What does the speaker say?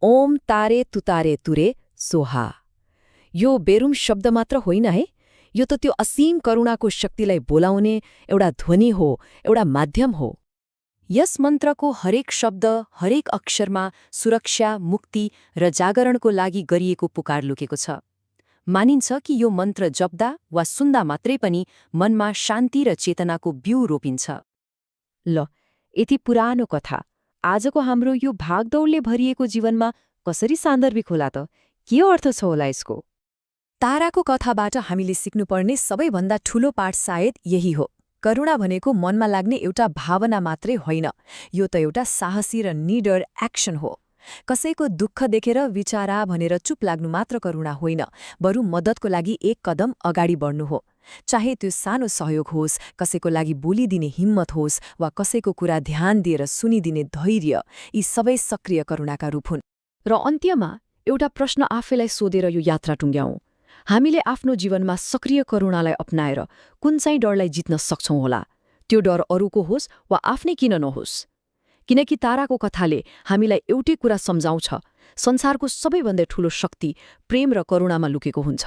ओम तारे तुतारे तुरे सोहा। यो बेरुम शब्द मात्र होइन है, यो त त्यो असीम करुणाको शक्तिलाई बोलाउने एउटा ध्वनि हो, एउटा माध्यम हो। यस मन्त्रको हरेक शब्द, हरेक अक्षरमा सुरक्षा, मुक्ति र जागरणको लागि गरिएको पुकार लुकेको छ। मानिन्छ कि यो मन्त्र जप्दा वा सुन्दा मात्रै पनि मनमा शान्ति र चेतनाको बिउ रोपिन्छ। ल, यति पुरानो कथा आजको हाम्रो यो भागदौडले भरिएको जीवनमा कसरी सान्दर्भिक होला त? के अर्थ छ होला यसको? ताराको कथाबाट हामीले सिक्नुपर्ने सबैभन्दा ठूलो पाठ सायद यही हो। करुणा भनेको मनमा लाग्ने एउटा भावना मात्रै होइन, यो त एउटा साहसी र निडर एक्सन हो। कसैको दुःख देखेर विचारा भनेर चुप लाग्नु मात्र करुणा होइन, बरु मद्दतको लागि एक कदम अगाडि बढ्नु हो। चाहे त्यो सानो सहयोग होस्, कसैको लागि बोलिदिने हिम्मत होस्, वा कसैको कुरा ध्यान दिएर सुनिदिने धैर्य, यी सबै सक्रिय करुणाका रूप हुन्। र अन्त्यमा एउटा प्रश्न आफैलाई सोधेर यो यात्रा टुङ्ग्याउँ। हामीले आफ्नो जीवनमा सक्रिय करुणालाई अपनाएर कुन चाहिँ डरलाई जित्न सक्छौं होला? त्यो डर अरूको होस् वा आफ्नै किन नहोस्? किनकि ताराको कथाले हामीलाई एउटै कुरा सम्झाउँछ, संसारको सबैभन्दा ठूलो शक्ति प्रेम र करुणामा लुकेको हुन्छ।